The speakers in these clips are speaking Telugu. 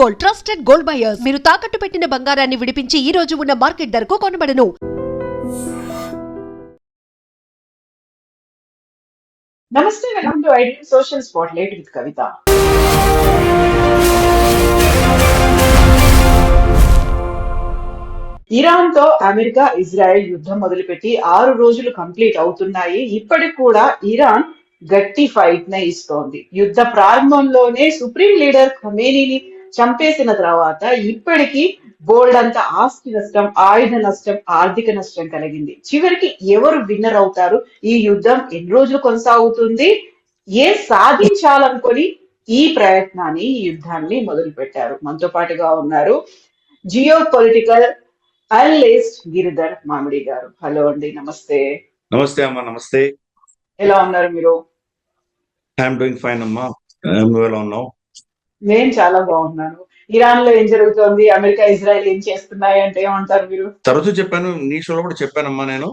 Gold, trusted gold buyers. మీరు తాకట్టు పెట్టిన బంగారాన్ని విడిపించి ఈ రోజు ఉన్న మార్కెట్ ధరకు కొనబడను. నమస్తే, welcome to ideal social spotlight with Kavitha. Iran తో అమెరికా ఇజ్రాయెల్ యుద్ధం మొదలుపెట్టి 6 రోజులు కంప్లీట్ అవుతున్నాయి. ఇప్పటికి కూడా ఇరాన్ గట్టి ఫైట్ నే ఇస్తోంది. యుద్ధ ప్రారంభంలోనే సుప్రీం లీడర్ ఖమేనీని చంపేసిన తర్వాత ఇప్పటికీ బోల్డ్ అంత ఆస్తి నష్టం, ఆయుధ నష్టం, ఆర్థిక నష్టం కలిగింది. చివరికి ఎవరు విన్నర్ అవుతారు? ఈ యుద్ధం ఎన్ని రోజులు కొనసాగుతుంది? సాధించాలనుకొని ఈ ప్రయత్నాన్ని, ఈ యుద్ధాన్ని మొదలు పెట్టారు. మనతో పాటుగా ఉన్నారు జియో పొలిటికల్ అనలిస్ట్ గిరిధర్ మామిడి గారు. హలో అండి, నమస్తే. నమస్తే అమ్మా. నమస్తే. ఎలా ఉన్నారు మీరు? ఐఎమ్ డూయింగ్ ఫైన్ అమ్మా. ఎలా ఉన్నావు? నేను చాలా బాగున్నాను. ఇరాన్ లో ఏం జరుగుతోంది, అమెరికా ఇజ్రాయెల్ ఏం చేస్తున్నాయి అంటే ఏమంటారు మీరు? తరచూ చెప్పాను, నీ షోలో కూడా చెప్పానమ్మా నేను.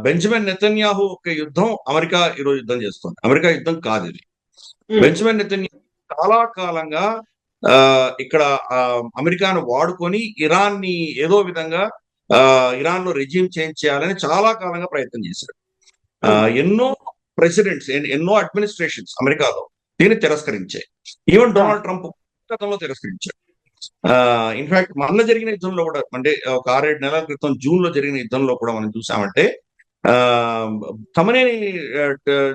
బెంజమిన్ నెతన్యాహు ఒక యుద్ధం అమెరికా ఈరోజు యుద్ధం చేస్తుంది. అమెరికా యుద్ధం కాదు ఇది. బెంజమిన్ నెతన్యాహు చాలా కాలంగా ఇక్కడ అమెరికాను వాడుకొని ఇరాన్ ని ఏదో విధంగా ఇరాన్ లో రెజ్యూమ్ చేంజ్ చేయాలని చాలా కాలంగా ప్రయత్నం చేశాడు. ఎన్నో ప్రెసిడెంట్స్, ఎన్నో అడ్మినిస్ట్రేషన్స్ అమెరికాలో దీన్ని తిరస్కరించాయి. ఈవెన్ డొనాల్డ్ ట్రంప్ గతంలో తిరస్కరించాడు. ఇన్ఫాక్ట్ మొన్న జరిగిన యుద్ధంలో కూడా, అంటే ఒక 6-7 నెలల క్రితం జూన్ లో జరిగిన యుద్ధంలో కూడా మనం చూసామంటే తమనేని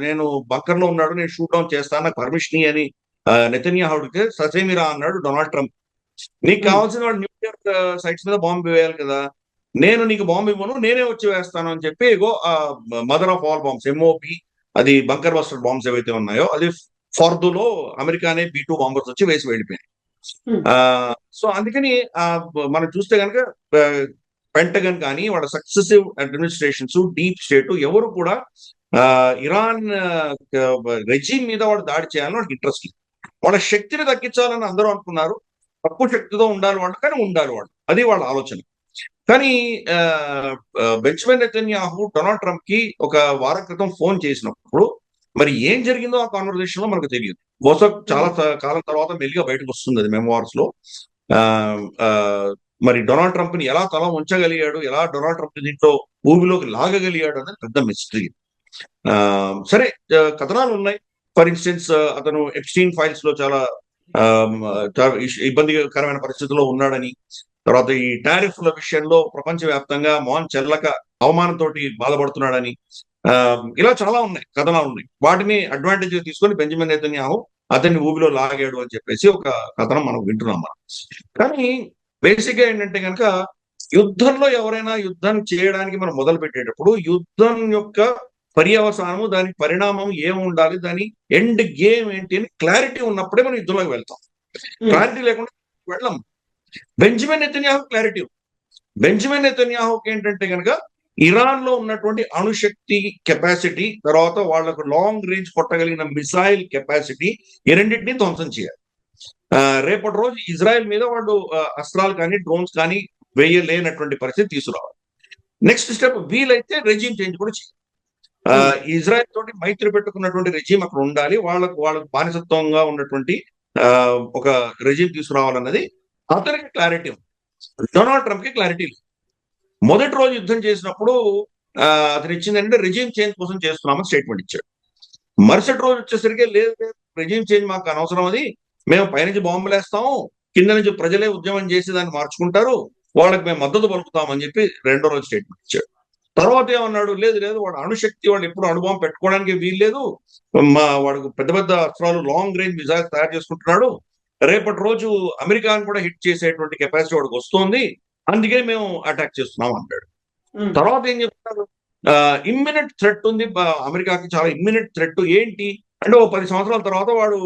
నేను బంకర్ లో ఉన్నాడు, నేను షూట్ డౌన్ చేస్తాను, నాకు పర్మిషన్ అని నెతన్యాహుడికి ససేమిరా అన్నాడు డొనాల్డ్ ట్రంప్. నీకు కావాల్సిన వాడు న్యూక్లియర్ సైట్స్ మీద బాంబు వేయాలి కదా, నేను నీకు బాంబు ఇవ్వను, నేనే వచ్చి వేస్తాను అని చెప్పి mother of all bombs, MOP, అది బంకర్ బస్టర్ బాంబ్స్ ఏవైతే ఉన్నాయో అది ఫార్దులో అమెరికానే B-2 బాంబర్స్ వచ్చి వేసి వెళ్ళిపోయాయి. సో అందుకని మనం చూస్తే కనుక పెంటగన్ కానీ వాళ్ళ సక్సెసివ్ అడ్మినిస్ట్రేషన్స్, డీప్ స్టేట్ ఎవరు కూడా ఇరాన్ రెజీమ్ మీద వాడు దాడి చేయాలని వాడికి ఇంట్రెస్ట్ లేదు. వాళ్ళ శక్తిని తగ్గించాలని అందరూ అనుకున్నారు. తక్కువ శక్తితో ఉండాలి వాళ్ళు, కానీ ఉండాలి వాళ్ళు, అది వాళ్ళ ఆలోచన. కానీ బెంజమిన్ నెతన్యాహు డొనాల్డ్ ట్రంప్ కి ఒక వారం క్రితం ఫోన్ చేసినప్పుడు మరి ఏం జరిగిందో ఆ కాన్వర్సేషన్ లో మనకు తెలియదు. బహుశా చాలా కాలం తర్వాత మెల్లిగా బయటకు వస్తుంది అది మెమోర్స్ లో. మరి డొనాల్డ్ ట్రంప్ ని ఎలా తల ఉంచగలిగాడు, ఎలా డొనాల్డ్ ట్రంప్ దీంట్లో ఊబిలోకి లాగగలిగాడు అనేది పెద్ద మిస్టరీ. సరే, కథనాలు ఉన్నాయి. ఫర్ ఇన్స్టెన్స్ అతను ఎప్స్టీన్ ఫైల్స్ లో చాలా ఇబ్బందికరమైన పరిస్థితుల్లో ఉన్నాడని, తర్వాత ఈ టారిఫ్ల విషయంలో ప్రపంచవ్యాప్తంగా మోహన్ చెల్లక అవమానంతో బాధపడుతున్నాడని, ఇలా చాలా ఉన్నాయి, కథనాలు ఉన్నాయి. వాటిని అడ్వాంటేజ్ తీసుకొని బెంజమిన్ నెతన్యాహు అతన్ని ఊబిలో లాగాడు అని చెప్పేసి ఒక కథనం మనం వింటున్నాం మనం. కానీ బేసిక్ గా ఏంటంటే కనుక యుద్ధంలో ఎవరైనా యుద్ధం చేయడానికి మనం మొదలు పెట్టేటప్పుడు యుద్ధం యొక్క పర్యవసానము, దాని పరిణామం ఏముండాలి, దాని ఎండ్ గేమ్ ఏంటి అని క్లారిటీ ఉన్నప్పుడే మనం యుద్ధంలోకి వెళ్తాం. క్లారిటీ లేకుండా వెళ్ళాం. Benjamin Netanyahu clarity. బెంజమిన్ నెతన్యాహుకి ఏంటంటే కనుక ఇరాన్ లో ఉన్నటువంటి అణుశక్తి కెపాసిటీ, తర్వాత వాళ్లకు లాంగ్ రేంజ్ కొట్టగలిగిన మిసైల్ కెపాసిటీ, ఈ రెండింటినీ ధ్వంసం చేయాలి. రేపటి రోజు ఇజ్రాయెల్ మీద వాళ్ళు అస్త్రాలు కానీ డ్రోన్స్ కానీ వేయలేనటువంటి పరిస్థితి తీసుకురావాలి. నెక్స్ట్ స్టెప్ వీలైతే రెజీమ్ చేంజ్ కూడా చేయాలి. ఇజ్రాయెల్ తోటి మైత్రి పెట్టుకున్నటువంటి రెజీమ్ అక్కడ ఉండాలి. వాళ్ళకు బానిసత్వంగా ఉన్నటువంటి ఒక రెజీమ్ తీసుకురావాలన్నది అతనికి క్లారిటీ ఉంది. డొనాల్డ్ ట్రంప్ కి క్లారిటీ లేదు. మొదటి రోజు యుద్ధం చేసినప్పుడు అతను ఇచ్చిందంటే రెజీమ్ చేంజ్ కోసం చేస్తున్నామని స్టేట్మెంట్ ఇచ్చాడు. మరుసటి రోజు వచ్చేసరికి లేదు, రెజీమ్ చేంజ్ మాకు అనవసరం, అది మేము పైనుంచి బాంబులు వేస్తాము, కింద నుంచి ప్రజలే ఉద్యమం చేసి దాన్ని మార్చుకుంటారు, వాళ్ళకి మేము మద్దతు పలుకుతామని చెప్పి రెండో రోజు స్టేట్మెంట్ ఇచ్చాడు. తర్వాత ఏమన్నాడు, లేదు వాడు అణుశక్తి, వాడు ఎప్పుడు అణుబాంబు పెట్టుకోవడానికి వీల్లేదు, వాడు పెద్ద పెద్ద అస్త్రాలు లాంగ్ రేంజ్ మిజైల్స్ తయారు చేసుకుంటున్నాడు, రేపటి రోజు అమెరికాను కూడా హిట్ చేసేటువంటి కెపాసిటీ వాడికి వస్తుంది, అందుకే మేము అటాక్ చేస్తున్నాం అన్నాడు. తర్వాత ఏం చెప్తారు, ఇమ్మినెంట్ థ్రెట్ ఉంది అమెరికాకి, చాలా ఇమ్మినెంట్ థ్రెట్. ఏంటి అంటే, ఓ 10 సంవత్సరాల తర్వాత వాడు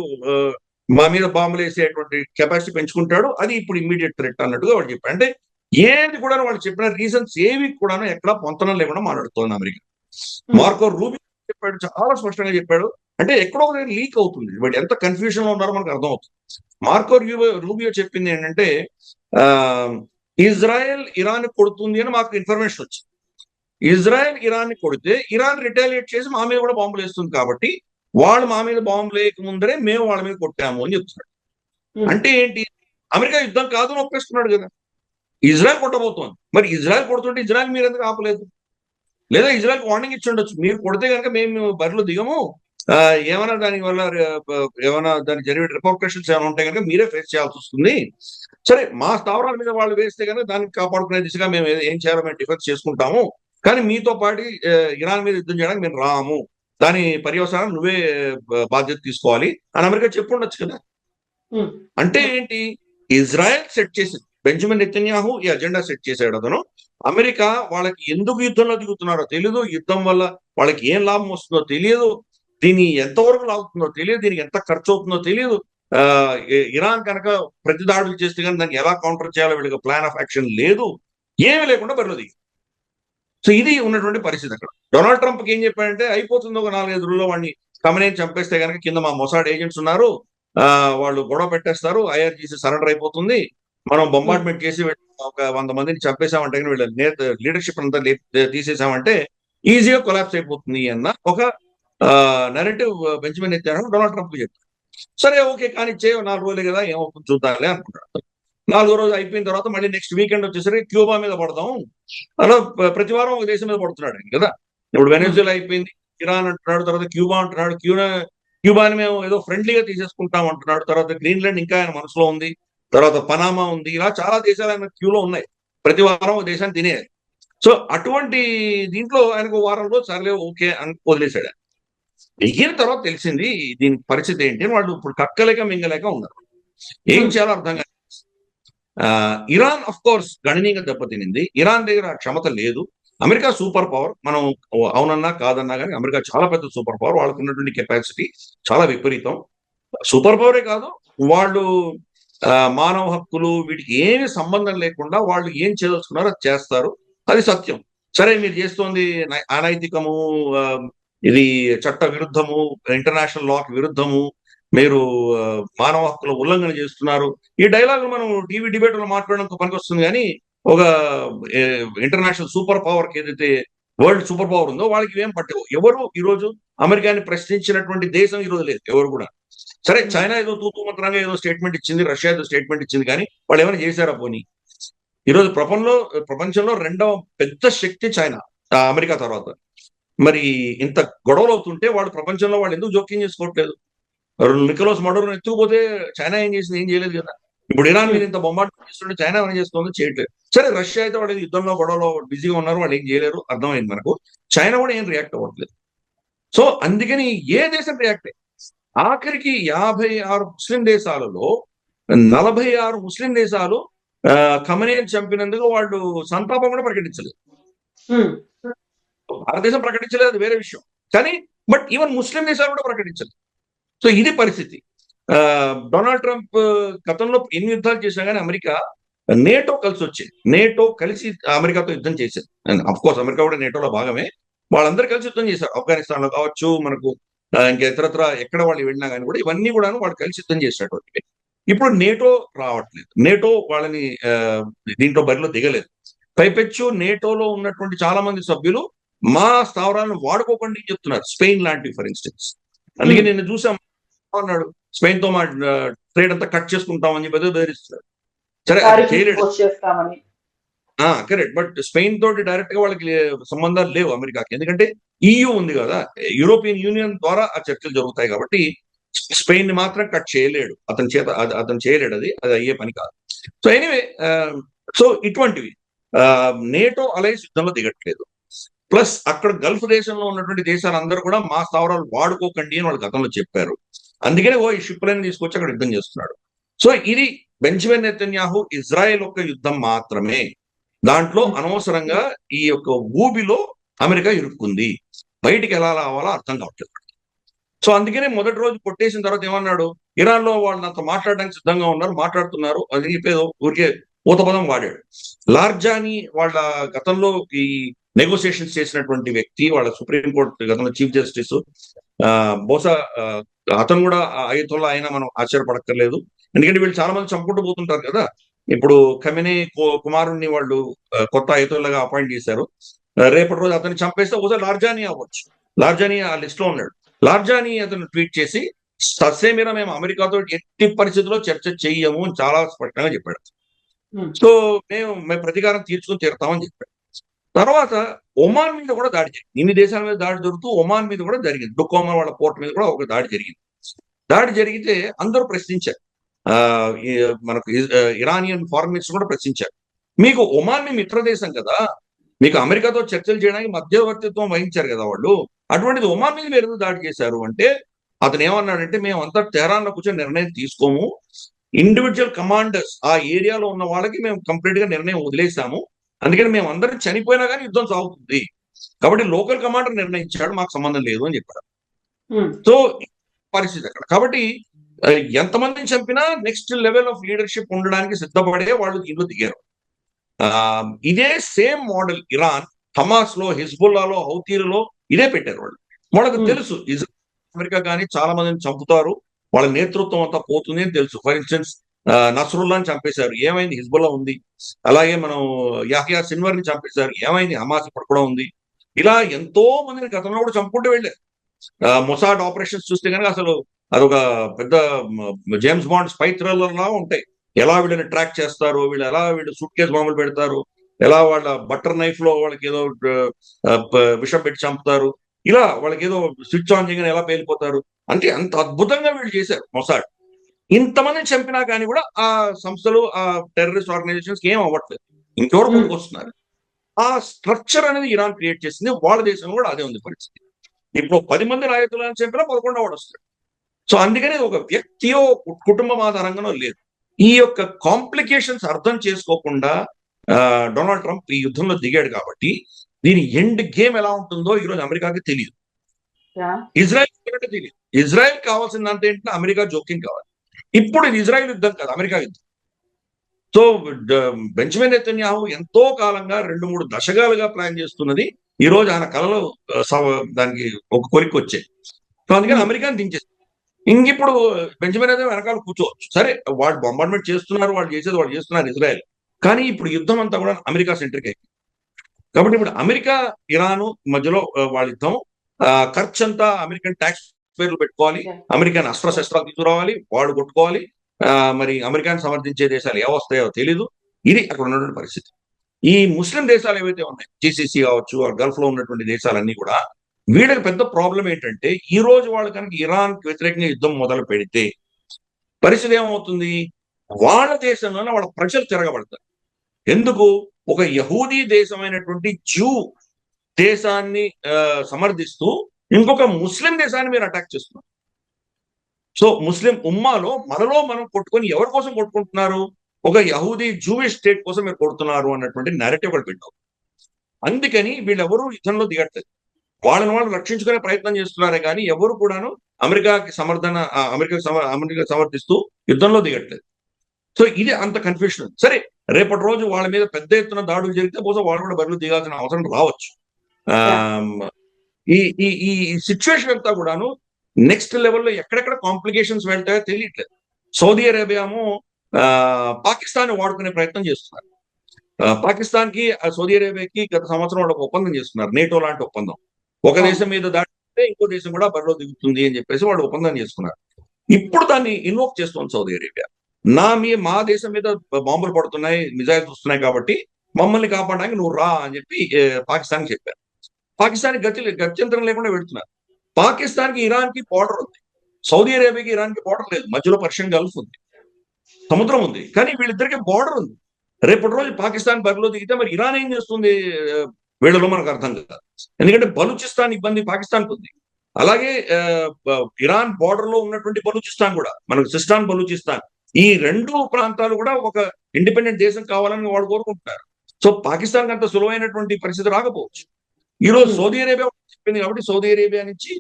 మా మీద బాంబులు వేసేటువంటి కెపాసిటీ పెంచుకుంటాడు, అది ఇప్పుడు ఇమ్మీడియట్ థ్రెట్ అన్నట్టుగా వాడు చెప్పాడు. అంటే ఏది కూడా వాళ్ళు చెప్పిన రీజన్స్ ఏవి కూడా ఎక్కడా పొంతనం లేకుండా మాట్లాడుతోంది అమెరికా. మార్కో రూబియో చెప్పాడు, చాలా స్పష్టంగా చెప్పాడు. అంటే ఎక్కడో లీక్ అవుతుంది, బట్ ఎంత కన్ఫ్యూజన్ లో ఉన్నారో మనకు అర్థం అవుతుంది. మార్కో రూబియో చెప్పింది ఏంటంటే, ఇజ్రాయెల్ ఇరాన్ కొడుతుంది అని మాకు ఇన్ఫర్మేషన్ వచ్చింది. ఇజ్రాయెల్ ఇరాన్ కొడితే ఇరాన్ రిటాలియేట్ చేసి మా మీద కూడా బాంబులు వేస్తుంది, కాబట్టి వాళ్ళు మా మీద బాంబులు వేయక ముందరే మేము వాళ్ళ మీద కొట్టాము అని చెప్తున్నాడు. అంటే ఏంటి, అమెరికా యుద్ధం కాదు అని ఒప్పేస్తున్నాడు కదా. ఇజ్రాయెల్ కొట్టబోతోంది, మరి ఇజ్రాయెల్ కొడుతుంటే ఇజ్రాయెల్ మీరు ఎందుకు ఆపలేదు? లేదా ఇజ్రాయెల్ వార్నింగ్ ఇచ్చి ఉండొచ్చు, మీరు కొడితే కనుక మేము బరిలో దిగము, ఏమైనా దాని వల్ల ఏమైనా దాని జరిగే రిపర్కషన్స్ ఏమైనా ఉంటే కనుక మీరే ఫేస్ చేయాల్సి వస్తుంది. సరే, మా స్థావరాల మీద వాళ్ళు వేస్తే కనుక దాన్ని కాపాడుకునే దిశగా మేము ఏం చేయాలో మేము డిఫెన్స్ చేసుకుంటాము, కానీ మీతో పాటు ఇరాన్ మీద యుద్ధం చేయడానికి మేము రాము, దాని పర్యవసానం నువ్వే బాధ్యత తీసుకోవాలి అని అమెరికా చెప్పుండొచ్చు కదా. అంటే ఏంటి, ఇజ్రాయెల్ సెట్ చేసింది, బెంజమిన్ నెతన్యాహు ఈ అజెండా సెట్ చేశాడు. అతను అమెరికా వాళ్ళకి ఎందుకు యుద్ధంలో దిగుతున్నారో తెలియదు, యుద్ధం వల్ల వాళ్ళకి ఏం లాభం వస్తుందో తెలియదు, దీని ఎంతవరకు లాగుతుందో తెలియదు, దీనికి ఎంత ఖర్చు అవుతుందో తెలియదు. ఇరాన్ కనుక ప్రతి దాడులు చేస్తే కానీ దాన్ని ఎలా కౌంటర్ చేయాలో వీళ్ళకి ప్లాన్ ఆఫ్ యాక్షన్ లేదు, ఏమీ లేకుండా బరిలో దిగి. సో ఇది ఉన్నటువంటి పరిస్థితి అక్కడ. డొనాల్డ్ ట్రంప్కి ఏం చెప్పాడంటే, అయిపోతుంది ఒక 4-5 రోజుల్లో వాడిని కమనేని చంపేస్తే కనుక కింద మా మొసాడ్ ఏజెంట్స్ ఉన్నారు, వాళ్ళు గొడవ పెట్టేస్తారు, ఐఆర్జీసీ సరెండర్ అయిపోతుంది, మనం బొంబార్డ్మెంట్ చేసి ఒక 100 మందిని చంపేశామంటే వీళ్ళ లీడర్షిప్ అంతా తీసేసామంటే ఈజీగా కొలాప్స్ అయిపోతుంది అన్న ఒక narrative Benjamin Netanyahu Donald Trump కి చెప్పారు. సరే ఓకే, కానీ 4 రోజులే కదా, ఏమవుతుంది చూద్దాంలే అనుకుంటాడు. 4వ రోజు అయిపోయిన తర్వాత మళ్ళీ నెక్స్ట్ వీకెండ్ వచ్చేసరికి క్యూబా మీద పడదాం, అలా ప్రతి వారం ఒక దేశం మీద పడుతున్నాడు కదా. ఇప్పుడు వెనెజులా అయిపోయింది, ఇరాన్ అంటున్నాడు, తర్వాత క్యూబా అంటున్నాడు, క్యూబాని మేము ఏదో ఫ్రెండ్లీగా తీసేసుకుంటాం అంటున్నాడు, తర్వాత గ్రీన్లాండ్ ఇంకా ఆయన మనసులో ఉంది, తర్వాత పనామా ఉంది, ఇలా చాలా దేశాలు ఆయన క్యూలో ఉన్నాయి, ప్రతి వారం ఒక దేశాన్ని తినేయాలి. సో అటువంటి దీంట్లో ఆయనకు వారం రోజు సర్లే ఓకే అని వదిలేశాడు. ఎగిన తర్వాత తెలిసింది దీని పరిస్థితి ఏంటి అని, వాళ్ళు ఇప్పుడు కక్కలేక మింగలేక ఉన్నారు, ఏం చేయాలో అర్థం కాదు. ఇరాన్ అఫ్ కోర్స్ గణనీయంగా దెబ్బతినింది, ఇరాన్ దగ్గర క్షమత లేదు. అమెరికా సూపర్ పవర్, మనం అవునన్నా కాదన్నా కానీ అమెరికా చాలా పెద్ద సూపర్ పవర్, వాళ్ళకు ఉన్నటువంటి కెపాసిటీ చాలా విపరీతం. సూపర్ పవరే కాదు, వాళ్ళు మానవ హక్కులు వీటికి ఏమి సంబంధం లేకుండా వాళ్ళు ఏం చేయదలుచుకున్నారో అది చేస్తారు, అది సత్యం. సరే, మీరు చేస్తోంది అనైతికము, ఇది చట్ట విరుద్ధము, ఇంటర్నేషనల్ లాకి విరుద్ధము, మీరు మానవ హక్కుల ఉల్లంఘన చేస్తున్నారు, ఈ డైలాగ్ మనం టీవీ డిబేట్ లో మాట్లాడడానికి పనికి వస్తుంది. కానీ ఒక ఇంటర్నేషనల్ సూపర్ పవర్ కి ఏదైతే వరల్డ్ సూపర్ పవర్ ఉందో వాళ్ళకి ఏం పట్టవు. ఎవరు ఈరోజు అమెరికాని ప్రశ్నించినటువంటి దేశం ఈరోజు లేదు, ఎవరు కూడా. సరే, చైనా ఏదో తూతూ మంత్రంగా ఏదో స్టేట్మెంట్ ఇచ్చింది, రష్యా ఏదో స్టేట్మెంట్ ఇచ్చింది, కానీ వాళ్ళు ఏమైనా చేశారా పోనీ? ఈరోజు ప్రపంచంలో 2వ పెద్ద శక్తి చైనా, అమెరికా తర్వాత. మరి ఇంత గొడవలు అవుతుంటే వాళ్ళు ప్రపంచంలో వాళ్ళు ఎందుకు జోక్యం చేసుకోవట్లేదు? నికోలస్ మడోరోని ఎత్తుకుపోతే చైనా ఏం చేసింది? ఏం చేయలేదు కదా. ఇప్పుడు ఇరాన్ మీద ఇంత బొంబార్డ్మెంట్ చేస్తుంటే చైనా ఏమైనా చేస్తుందో చేయట్లేదు. సరే, రష్యా అయితే వాళ్ళు యుద్ధంలో గొడవలో బిజీగా ఉన్నారు, వాళ్ళు ఏం చేయలేరు, అర్థమైంది మనకు. చైనా కూడా ఏం రియాక్ట్ అవ్వట్లేదు. సో అందుకని ఏ దేశం రియాక్ట్ అయ్యి ఆఖరికి 56 ముస్లిం దేశాలలో 46 ముస్లిం దేశాలు ఖమనేని చంపినందుకు వాళ్ళు సంతాపం కూడా ప్రకటించలేదు. భారతదేశం ప్రకటించలేదు, అది వేరే విషయం, కానీ బట్ ఈవెన్ ముస్లిం దేశాలు కూడా ప్రకటించలేదు. సో ఇది పరిస్థితి. డొనాల్డ్ ట్రంప్ గతంలో ఎన్ని యుద్ధాలు చేసినా కానీ అమెరికా నేటో కలిసి వచ్చింది, నేటో కలిసి అమెరికాతో యుద్ధం చేసింది. అఫ్ కోర్స్ అమెరికా కూడా నేటోలో భాగమే, వాళ్ళందరూ కలిసి యుద్ధం చేశారు. ఆఫ్ఘనిస్తాన్ లో కావచ్చు, మనకు ఇంకా ఇతరత్ర ఎక్కడ వాళ్ళు వెళ్ళినా కానీ కూడా ఇవన్నీ కూడా వాళ్ళు కలిసి యుద్ధం చేసినటువంటి. ఇప్పుడు నేటో రావట్లేదు, నేటో వాళ్ళని దీంట్లో బరిలో దిగలేదు. పైపెచ్చు నేటోలో ఉన్నటువంటి చాలా మంది సభ్యులు మా స్థావరాలను వాడుకోకండి చెప్తున్నారు, స్పెయిన్ లాంటివి ఫర్ ఇన్స్టెన్స్. అందుకే నిన్న చూసాం, అన్నాడు స్పెయిన్ తో మా ట్రేడ్ అంతా కట్ చేసుకుంటామని చెప్పి బెదిరిస్తున్నారు. సరే, కరెక్ట్, బట్ స్పెయిన్ తోటి డైరెక్ట్ గా వాళ్ళకి సంబంధాలు లేవు అమెరికాకి, ఎందుకంటే EU ఉంది కదా, యూరోపియన్ యూనియన్ ద్వారా ఆ చర్చలు జరుగుతాయి కాబట్టి స్పెయిన్ ని మాత్రం కట్ చేయలేడు, అతను చేయలేడు, అది అయ్యే పని కాదు. సో ఎనీవే, సో ఇటువంటివి నేటో అలయన్స్ యుద్ధంలో దిగట్లేదు. ప్లస్ అక్కడ గల్ఫ్ దేశంలో ఉన్నటువంటి దేశాలందరూ కూడా మా స్థావరాలు వాడుకోకండి అని వాళ్ళు గతంలో చెప్పారు. అందుకనే ఈ షిప్లను తీసుకొచ్చి అక్కడ యుద్ధం చేస్తున్నాడు. సో ఇది బెంజమిన్ నెతన్యాహు ఇజ్రాయెల్ యొక్క యుద్ధం మాత్రమే. దాంట్లో అనవసరంగా ఈ యొక్క ఊబిలో అమెరికా ఇరుక్కుంది, బయటికి ఎలా రావాలో అర్థం కావట్లేదు. సో అందుకనే మొదటి రోజు కొట్టేసిన తర్వాత ఏమన్నాడు, ఇరాన్ లో వాళ్ళు నాతో మాట్లాడడానికి సిద్ధంగా ఉన్నారు, మాట్లాడుతున్నారు అని చెప్పేదో ఊరికే ఊతపదం వాడాడు. లార్జాని వాళ్ళ గతంలో ఈ నెగోసియేషన్స్ చేసినటువంటి వ్యక్తి, వాళ్ళ సుప్రీంకోర్టు గతంలో చీఫ్ జస్టిస్, బహుశా అతను కూడా అయతోల్లా అయినా మనం ఆశ్చర్యపడక్కర్లేదు, ఎందుకంటే వీళ్ళు చాలా మంది చంపుకుంటూ పోతుంటారు కదా. ఇప్పుడు ఖమెనీ కుమారుణ్ణి వాళ్ళు కొత్త అయతోల్లాగా అపాయింట్ చేశారు, రేపటి రోజు అతన్ని చంపేస్తే ఒకసారి లార్జాని అవ్వచ్చు. లార్జాని ఆ లిస్ట్ లో ఉన్నాడు. లార్జాని అతను ట్వీట్ చేసి ససేమిరా మేము అమెరికాతో ఎట్టి పరిస్థితుల్లో చర్చ చెయ్యము అని చాలా స్పష్టంగా చెప్పాడు. ఉమ్, సో మేము ప్రతీకారం తీర్చుకుని తీరుతామని చెప్పాడు. తర్వాత ఒమాన్ మీద కూడా దాడి జరిగింది. ఇన్ని దేశాల మీద దాడి జరుగుతూ ఒమాన్ మీద కూడా జరిగింది. డుకోమా వాళ్ళ పోర్ట్ మీద కూడా ఒక దాడి జరిగింది. దాడి జరిగితే అందరూ ప్రశ్నించారు. ఆ, ఈ మనకు ఇరానియన్ ఫారెన్ మినిస్టర్ కూడా ప్రశ్నించారు. మీకు ఒమాన్ మీ మిత్ర దేశం కదా, మీకు అమెరికాతో చర్చలు చేయడానికి మధ్యవర్తిత్వం వహించారు కదా వాళ్ళు, అటువంటిది ఒమాన్ మీద మీరు ఎందుకు దాడి చేశారు అంటే అతను ఏమన్నాడంటే మేము అంతా తెహరాన్లో కూర్చొని నిర్ణయం తీసుకోము, ఇండివిజువల్ కమాండర్స్ ఆ ఏరియాలో ఉన్న వాళ్ళకి మేము కంప్లీట్ గా నిర్ణయం వదిలేసాము, అందుకని మేము అందరం చనిపోయినా కానీ యుద్ధం సాగుతుంది, కాబట్టి లోకల్ కమాండర్ నిర్ణయించాడు, మాకు సంబంధం లేదు అని చెప్పాడు. ఉమ్, సో పరిస్థితి అక్కడ. కాబట్టి ఆ, ఎంతమందిని చంపినా నెక్స్ట్ లెవెల్ ఆఫ్ లీడర్షిప్ ఉండడానికి సిద్ధపడే వాళ్ళు దీంట్లో దిగారు. ఆ, ఇదే సేమ్ మోడల్ ఇరాన్ హమాస్ లో, హిజ్బుల్లాలో, హౌతీలలో ఇదే పెట్టారు వాళ్ళు. వాళ్ళకి ఉమ్, తెలుసు ఇజ్రాయెల్ అమెరికా కానీ చాలా మందిని చంపుతారు, వాళ్ళ నేతృత్వం అంతా పోతుంది అని తెలుసు. ఫర్ ఇన్స్టెన్స్ నస్రుల్లాని చంపేశారు, ఏమైంది? హిజ్బుల్లా ఉంది. అలాగే మనం యాహ్యా సిన్వర్ ని చంపేశారు, ఏమైంది? హమాస్ ఇప్పుడు కూడా ఉంది. ఇలా ఎంతో మందిని గతంలో కూడా చంపుకుంటూ వెళ్ళారు. మొసాడ్ ఆపరేషన్స్ చూస్తే కనుక అసలు అదొక పెద్ద జేమ్స్ బాండ్ స్పై థ్రిల్లర్ లా ఉంటాయి. ఎలా వీళ్ళని ట్రాక్ చేస్తారు, వీళ్ళు సూట్ కేసు బాంబులు పెడతారు, ఎలా వాళ్ళ బటర్ నైఫ్ లో వాళ్ళకి ఏదో విషం పెట్టి చంపుతారు, ఇలా వాళ్ళకి ఏదో స్విచ్ ఆన్ చేయగానే ఎలా పేలిపోతారు, అంటే అంత అద్భుతంగా వీళ్ళు చేశారు మొసాడ్. ఇంతమందిని చంపినా కానీ కూడా ఆ సంస్థలు, ఆ టెర్రరిస్ట్ ఆర్గనైజేషన్స్ ఏం అవ్వట్లేదు, ఇంకెవరు ముందుకొస్తున్నారు. ఆ స్ట్రక్చర్ అనేది ఇరాన్ క్రియేట్ చేసింది. వాళ్ళ దేశంలో కూడా అదే ఉంది పరిస్థితి. ఇప్పుడు 10 మంది నాయకులను చంపినా 11వ వాడు వస్తాడు. సో అందుకని ఒక వ్యక్తియో కుటుంబం ఆధారంగానో లేదు. ఈ యొక్క కాంప్లికేషన్స్ అర్థం చేసుకోకుండా డొనాల్డ్ ట్రంప్ ఈ యుద్ధంలో దిగాడు కాబట్టి దీని ఎండ్ గేమ్ ఎలా ఉంటుందో ఈరోజు అమెరికాకి తెలియదు, యా, ఇజ్రాయెల్ తెలియదు. ఇజ్రాయెల్ కావాల్సిందంటే ఏంటంటే అమెరికా జోక్యం కావాలి. ఇప్పుడు ఇది ఇజ్రాయెల్ యుద్ధం కాదు, అమెరికా యుద్ధం. సో బెంజమిన్ నెతన్యాహు ఎంతో కాలంగా 2-3 దశకాలుగా ప్లాన్ చేస్తున్నది ఈ రోజు ఆయన కళలో దానికి ఒక కొలిక్కి వచ్చాయి. సో అందుకని అమెరికాని దించేసి ఇంకిప్పుడు బెంజమిన్ అయితే వెనకాల కూర్చోవచ్చు. సరే, వాళ్ళు బొంబార్డ్మెంట్ చేస్తున్నారు, వాళ్ళు చేస్తున్నారు ఇజ్రాయెల్, కానీ ఇప్పుడు యుద్ధం అంతా కూడా అమెరికా సెంట్రిక్ అయిపోయింది. కాబట్టి ఇప్పుడు అమెరికా ఇరాన్ మధ్యలో వాళ్ళ యుద్ధం, ఖర్చు అంతా అమెరికన్ ట్యాక్స్ పేర్లు పెట్టుకోవాలి, అమెరికన్ అస్త్రశస్త్రాలు తీసుకురావాలి, వాళ్ళు కొట్టుకోవాలి. మరి అమెరికాని సమర్థించే దేశాలు ఏవొస్తాయో తెలీదు. ఇది అక్కడ ఉన్నటువంటి పరిస్థితి. ఈ ముస్లిం దేశాలు ఏవైతే ఉన్నాయి, జీసీసీ కావచ్చు, గల్ఫ్ లో ఉన్నటువంటి దేశాలన్నీ కూడా వీళ్ళకి పెద్ద ప్రాబ్లం ఏంటంటే ఈ రోజు వాళ్ళు కనుక ఇరాన్ కి వ్యతిరేకంగా యుద్ధం మొదలు పెడితే పరిస్థితి ఏమవుతుంది? వాళ్ళ దేశంలోనే వాళ్ళ ప్రజలు తిరగబడతారు. ఎందుకు? ఒక యహూదీ దేశమైనటువంటి జ్యూ దేశాన్ని సమర్థిస్తూ ఇంకొక ముస్లిం దేశాన్ని మీరు అటాక్ చేస్తున్నారు. సో ముస్లిం ఉమ్మాలో మనలో మనం కొట్టుకొని ఎవరి కోసం కొట్టుకుంటున్నారు? ఒక యహూదీ జూయిష్ స్టేట్ కోసం మీరు కొడుతున్నారు అన్నటువంటి నెరేటివ్ వాళ్ళు పెట్టారు. అందుకని వీళ్ళెవరూ యుద్ధంలో దిగట్లేదు, వాళ్ళని వాళ్ళు రక్షించుకునే ప్రయత్నం చేస్తున్నారే కానీ ఎవరు కూడాను అమెరికాకి సమర్థిస్తూ యుద్ధంలో దిగట్లేదు. సో ఇది అంత కన్ఫ్యూషన్. సరే, రేపటి రోజు వాళ్ళ మీద పెద్ద ఎత్తున దాడులు జరిగితే బహుశా వాళ్ళు కూడా బరిలో దిగాల్సిన అవసరం రావచ్చు. ఈ ఈ ఈ సిచ్యువేషన్ అంతా కూడాను నెక్స్ట్ లెవెల్లో ఎక్కడెక్కడ కాంప్లికేషన్స్ వెళ్తాయో తెలియట్లేదు. సౌదీ అరేబియాము పాకిస్తాన్ వాడుకునే ప్రయత్నం చేస్తున్నారు. పాకిస్తాన్ కి, సౌదీ అరేబియాకి గత సంవత్సరం వాళ్ళు ఒక ఒప్పందం చేస్తున్నారు, నేటో లాంటి ఒప్పందం. ఒక దేశం మీద దాడితే ఇంకో దేశం కూడా బరిలో దిగుతుంది అని చెప్పేసి వాళ్ళు ఒప్పందం చేసుకున్నారు. ఇప్పుడు దాన్ని ఇన్వోక్ చేస్తోంది సౌదీ అరేబియా. మా దేశం మీద బాంబులు పడుతున్నాయి, మిజైల్స్ వస్తున్నాయి, కాబట్టి మమ్మల్ని కాపాడడానికి నువ్వు రా అని చెప్పి పాకిస్తాన్ చెప్పారు. పాకిస్తాన్ గత్యంతరం లేకుండా పెడుతున్నారు. పాకిస్తాన్ కి ఇరాన్ కి బార్డర్ ఉంది, సౌదీ అరేబియాకి ఇరాన్ కి బార్డర్ లేదు, మధ్యలో పర్షియన్ గల్ఫ్ ఉంది, సముద్రం ఉంది, కానీ వీళ్ళిద్దరికి బార్డర్ ఉంది. రేపటి రోజు పాకిస్తాన్ బరిలో దిగితే మరి ఇరాన్ ఏం చేస్తుంది వీళ్ళలో మనకు అర్థం కాదు. ఎందుకంటే బలూచిస్తాన్ ఇబ్బంది పాకిస్తాన్కి ఉంది, అలాగే ఇరాన్ బార్డర్ లో ఉన్నటువంటి బలూచిస్తాన్ కూడా, మనకు సిస్టాన్ బలూచిస్తాన్, ఈ 2 ప్రాంతాలు కూడా ఒక ఇండిపెండెంట్ దేశం కావాలని వాళ్ళు కోరుకుంటున్నారు. సో పాకిస్తాన్ అంత సులువైనటువంటి పరిస్థితి రాకపోవచ్చు. ఈ రోజు సౌదీ అరేబియా చెప్పింది కాబట్టి సౌదీ అరేబియా నుంచి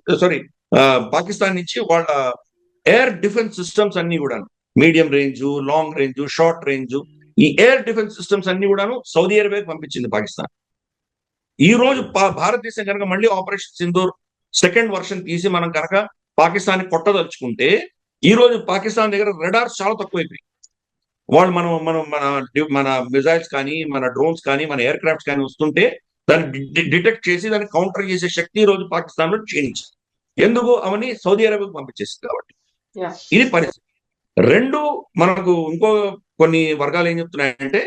పాకిస్తాన్ నుంచి వాళ్ళ ఎయిర్ డిఫెన్స్ సిస్టమ్స్ అన్ని కూడా, medium range, long range, short range, ఈ ఎయిర్ డిఫెన్స్ సిస్టమ్స్ అన్ని కూడాను సౌదీ అరేబియాకి పంపించింది పాకిస్తాన్. ఈ రోజు భారతదేశం కనుక మళ్ళీ ఆపరేషన్ సింధూర్ సెకండ్ వర్షన్ తీసి మనం కనుక పాకిస్తాన్ కొట్టదలుచుకుంటే ఈ రోజు పాకిస్తాన్ దగ్గర రెడార్స్ చాలా తక్కువైపోయి, వాళ్ళు మన మిజైల్స్ కానీ, మన డ్రోన్స్ కానీ, మన ఎయిర్ క్రాఫ్ట్స్ కానీ వస్తుంటే దాన్ని డిటెక్ట్ చేసి దాన్ని కౌంటర్ చేసే శక్తి ఈ రోజు పాకిస్తాన్ లో క్షీణించింది. ఎందుకు? అవన్నీ సౌదీ అరేబియాకు పంపించేసింది కాబట్టి. Yeah. ఇది పరిస్థితి. రెండు, మనకు ఇంకో కొన్ని వర్గాలు ఏం చెప్తున్నాయంటే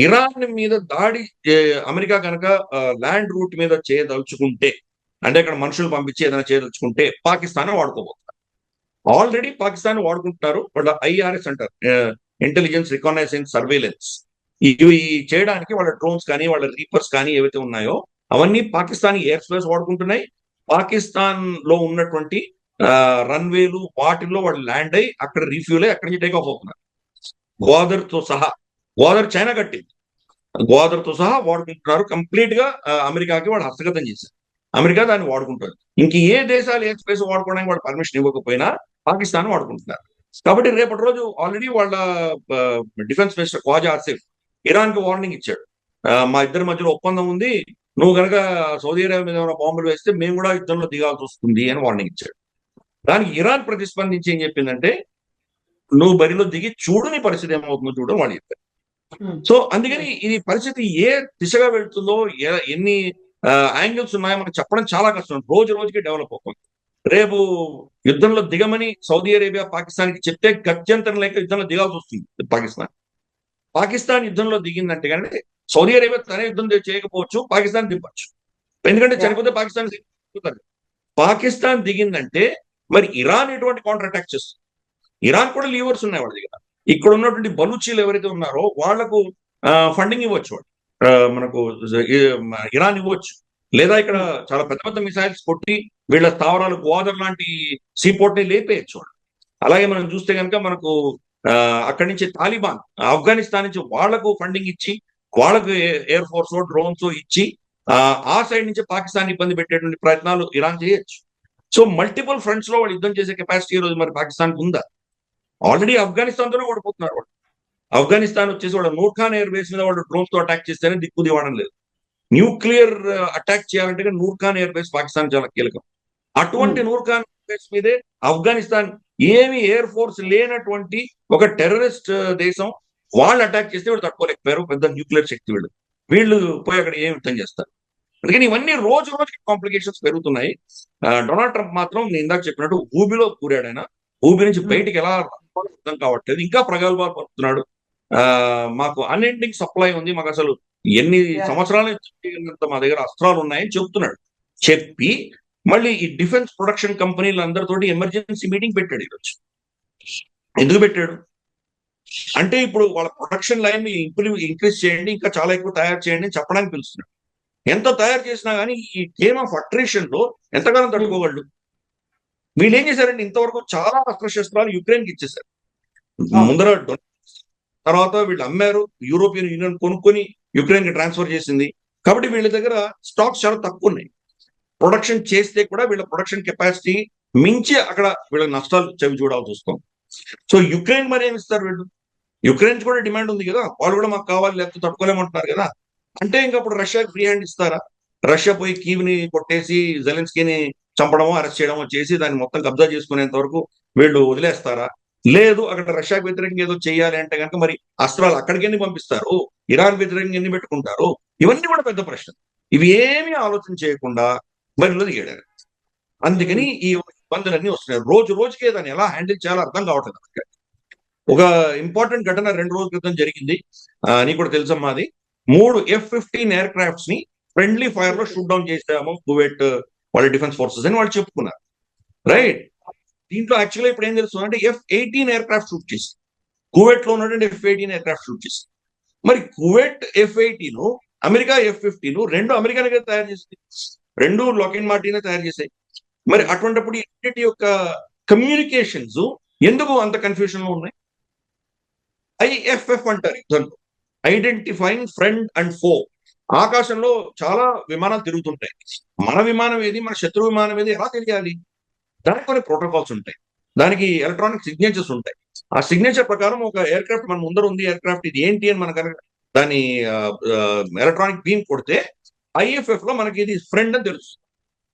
ఇరాన్ మీద దాడి అమెరికా కనుక ల్యాండ్ రూట్ మీద చేయదలుచుకుంటే, అంటే అక్కడ మనుషులు పంపించి ఏదైనా చేయదలుచుకుంటే పాకిస్తాన్ వాడుకోబోతున్నారు. ఆల్రెడీ పాకిస్తాన్ వాడుకుంటున్నారు. వాళ్ళ ఐఆర్ఎస్ అంటారు, ఇంటెలిజెన్స్ రికగ్నైజెన్స్ సర్వేలెన్స్. ఇవి చేయడానికి వాళ్ళ డ్రోన్స్ కానీ వాళ్ళ రీపర్స్ కానీ ఏవైతే ఉన్నాయో అవన్నీ పాకిస్తాన్ ఎయిర్ స్పేస్ వాడుకుంటున్నాయి. పాకిస్తాన్ లో ఉన్నటువంటి రన్వేలు వాటిల్లో వాళ్ళు ల్యాండ్ అయ్యి అక్కడ రీఫ్యూల్ అయ్యి అక్కడి నుంచి టేక్ ఆఫ్ అవుతున్నారు. గ్వాదర్ తో సహా. గ్వాదర్ చైనా కట్టింది, గ్వాదర్ తో సహా వాడుకుంటున్నారు. కంప్లీట్ గా అమెరికాకి వాళ్ళు హస్తగతం చేశారు. అమెరికా దాన్ని వాడుకుంటుంది. ఇంక ఏ దేశాలు ఎయిర్ స్పేస్ వాడుకోవడానికి వాళ్ళు పర్మిషన్ ఇవ్వకపోయినా పాకిస్తాన్ వాడుకుంటున్నారు. కాబట్టి రేపటి రోజు ఆల్రెడీ వాళ్ళ defence minister Khawaja Asif Iran కి వార్నింగ్ ఇచ్చాడు. మా ఇద్దరి మధ్యలో ఒప్పందం ఉంది, నువ్వు కనుక సౌదీ అరేబియా మీద ఏమైనా బాంబులు వేస్తే మేము కూడా యుద్ధంలో దిగాల్సి వస్తుంది అని వార్నింగ్ ఇచ్చాడు. దానికి ఇరాన్ ప్రతిస్పందించి ఏం చెప్పిందంటే, నువ్వు బరిలో దిగి చూడు, నీ పరిస్థితి ఏమవుతుందో చూడని వాళ్ళు చెప్పారు. సో అందుకని ఇది పరిస్థితి ఏ దిశగా వెళ్తుందో, ఎన్ని యాంగిల్స్ ఉన్నాయో మనకు చెప్పడం చాలా కష్టం. రోజు రోజుకి డెవలప్ అవుతుంది. రేపు యుద్ధంలో దిగమని సౌదీ అరేబియా పాకిస్తాన్కి చెప్తే గత్యంతరం లేక యుద్ధంలో దిగాల్సి వస్తుంది పాకిస్తాన్. పాకిస్తాన్ యుద్ధంలో దిగిందంటే కానీ సౌదీ అరేబియా తనే యుద్ధం చేయకపోవచ్చు, పాకిస్తాన్ దింపచ్చు. ఎందుకంటే చనిపోతే పాకిస్తాన్ పాకిస్తాన్ దిగిందంటే మరి ఇరాన్ ఎటువంటి కౌంటర్ అటాక్ చేస్తుంది? ఇరాన్ కూడా లీవర్స్ ఉన్నాయి వాళ్ళ దగ్గర. ఇక్కడ ఉన్నటువంటి బలూచీలు ఎవరైతే ఉన్నారో వాళ్లకు ఫండింగ్ ఇవ్వచ్చు, వాళ్ళు మనకు ఇరాన్ ఇవ్వచ్చు. లేదా ఇక్కడ చాలా పెద్ద పెద్ద మిసైల్స్ కొట్టి వీళ్ళ స్థావరాలు గ్వాదర్ లాంటి సీపోర్ట్ ని లేపేయచ్చు వాళ్ళు. అలాగే మనం చూస్తే కనుక మనకు అక్కడి నుంచి తాలిబాన్ ఆఫ్ఘనిస్తాన్ నుంచి వాళ్లకు ఫండింగ్ ఇచ్చి, వాళ్ళకు ఎయిర్ ఫోర్స్ డ్రోన్స్ ఇచ్చి ఆ సైడ్ నుంచి పాకిస్తాన్ ఇబ్బంది పెట్టేటువంటి ప్రయత్నాలు ఇరాన్ చేయొచ్చు. సో మల్టిపుల్ ఫ్రంట్స్ లో వాళ్ళు యుద్ధం చేసే కెపాసిటీ రోజు మరి పాకిస్తాన్ ఉందా? ఆల్రెడీ ఆఫ్ఘనిస్తాన్ తోనే ఓడిపోతున్నారు వాళ్ళు. ఆఫ్ఘనిస్తాన్ వచ్చేసి వాళ్ళ నూర్ఖాన్ ఎయిర్ బేస్ మీద వాళ్ళు డ్రోన్స్ తో అటాక్ చేస్తేనే దిక్కు దివడం లేదు. న్యూక్లియర్ అటాక్ చేయాలంటే నూర్ఖాన్ ఎయిర్ బేస్ పాకిస్తాన్ చాలా కీలకం. అటువంటి నూర్ఖాన్ ఎయిర్ బేస్ మీదే ఆఫ్ఘనిస్తాన్ ఏమి ఎయిర్ ఫోర్స్ లేనటువంటి ఒక టెర్రరిస్ట్ దేశం, వాళ్ళు అటాక్ చేస్తే వీళ్ళు తట్టుకోలేకపోయారు. పెద్ద న్యూక్లియర్ శక్తి వీళ్ళు పోయి అక్కడ ఏం యుద్ధం చేస్తారు. అందుకని ఇవన్నీ రోజు రోజుకి కాంప్లికేషన్స్ పెరుగుతున్నాయి. డొనాల్డ్ ట్రంప్ మాత్రం నేను ఇందాక చెప్పినట్టు ఊబిలో కూరాడు. ఆయన ఊబి నుంచి బయటికి ఎలా అర్థం కావట్లేదు, ఇంకా ప్రగల్భాలు పడుతున్నాడు. మాకు అన్ఎండింగ్ సప్లై ఉంది, మాకు అసలు ఎన్ని సంవత్సరాల నుంచి మా దగ్గర అస్త్రాలు ఉన్నాయని చెప్తున్నాడు. చెప్పి మళ్ళీ ఈ డిఫెన్స్ ప్రొడక్షన్ కంపెనీలు అందరితోటి ఎమర్జెన్సీ మీటింగ్ పెట్టాడు ఈరోజు. ఎందుకు పెట్టాడు అంటే, ఇప్పుడు వాళ్ళ ప్రొడక్షన్ లైన్ ఇంక్రీజ్ చేయండి, ఇంకా చాలా ఎక్కువ తయారు చేయండి అని చెప్పడానికి పిలుస్తున్నాడు. ఎంత తయారు చేసినా కానీ ఈ గేమ్ ఆఫ్ అట్రిషన్ లో ఎంతకాలం తట్టుకోగలడు? వీళ్ళు ఏం చేశారంటే ఇంతవరకు చాలా అస్త్రశస్త్రాలు యుక్రెయిన్ కి ఇచ్చేశారు. ముందర తర్వాత వీళ్ళు అమ్మారు, యూరోపియన్ యూనియన్ కొనుక్కొని యుక్రెయిన్ కి ట్రాన్స్ఫర్ చేసింది. కాబట్టి వీళ్ళ దగ్గర స్టాక్స్ చాలా తక్కువ ఉన్నాయి. ప్రొడక్షన్ చేస్తే కూడా వీళ్ళ ప్రొడక్షన్ కెపాసిటీ మించి అక్కడ వీళ్ళ నష్టాలు చవి చూడాల్సి వస్తుంది. సో యుక్రెయిన్ మరి ఏమి ఇస్తారు వీళ్ళు? యుక్రెయిన్ కూడా డిమాండ్ ఉంది కదా, వాళ్ళు కూడా మాకు కావాలి లేకపోతే తట్టుకోలేమంటున్నారు కదా. అంటే ఇంకా అప్పుడు రష్యాకి ఫ్రీ హ్యాండ్ ఇస్తారా? రష్యా పోయి కీవ్ ని కొట్టేసి జెలెన్స్కీని చంపడమో అరెస్ట్ చేయడమో చేసి దాన్ని మొత్తం కబ్జా చేసుకునేంత వరకు వీళ్ళు వదిలేస్తారా? లేదు, అక్కడ రష్యాకి వ్యతిరేకంగా ఏదో చేయాలి అంటే కనుక మరి అస్త్రాలు అక్కడికి ఎన్ని పంపిస్తారు, ఇరాన్ వ్యతిరేకంగా ఎన్ని పెట్టుకుంటారు? ఇవన్నీ కూడా పెద్ద ప్రశ్న. ఇవి ఏమీ ఆలోచన చేయకుండా బరిలో దిగాడు. అందుకని ఈ ఇబ్బందులన్నీ వస్తున్నాయి. రోజు రోజుకే దాన్ని ఎలా హ్యాండిల్ చేయాలో అర్థం కావట్లేదు. ఒక ఇంపార్టెంట్ ఘటన 2 రోజుల క్రితం జరిగింది, నీకు కూడా తెలుసమ్మా. అది 3 F-15 ఎయిర్ క్రాఫ్ట్స్ ని ఫ్రెండ్లీ ఫైర్ లో షూట్ డౌన్ చేసాము కువైట్ వాళ్ళ డిఫెన్స్ ఫోర్సెస్ అని వాళ్ళు చెప్పుకున్నారు. రైట్. దీంట్లో యాక్చువల్గా ఇప్పుడు ఏం తెలుస్తుంది అంటే F-18 ఎయిర్ క్రాఫ్ట్ షూట్ చేసి, కువైట్ లో ఉన్నటువంటి F-18 ఎయిర్ క్రాఫ్ట్ షూట్ చేసి. మరి కువైట్ F-18, అమెరికా F-15 రెండు అమెరికానే తయారు చేసింది, రెండు లాకిడ్ మార్టినే తయారు చేశాయి. మరి అటువంటిప్పుడు ఈ యొక్క కమ్యూనికేషన్స్ ఎందుకు అంత కన్ఫ్యూజన్ లో ఉన్నాయి? IFF అంటారు యుద్ధంలో, ఐడెంటిఫైయింగ్ ఫ్రెండ్ అండ్ ఫో. ఆకాశంలో చాలా విమానాలు తిరుగుతుంటాయి. మన విమానం ఏది, మన శత్రు విమానం ఏది ఎలా తెలియాలి? దానికి కొన్ని ప్రోటోకాల్స్ ఉంటాయి, దానికి ఎలక్ట్రానిక్ సిగ్నేచర్స్ ఉంటాయి. ఆ సిగ్నేచర్ ప్రకారం ఒక ఎయిర్ క్రాఫ్ట్ మన ముందర ఉంది, ఎయిర్ క్రాఫ్ట్ ఇది ఏంటి అని మనకు దాని ఎలక్ట్రానిక్ బీమ్ కొడితే IFF లో మనకి ఇది ఫ్రెండ్ అని తెలుస్తుంది.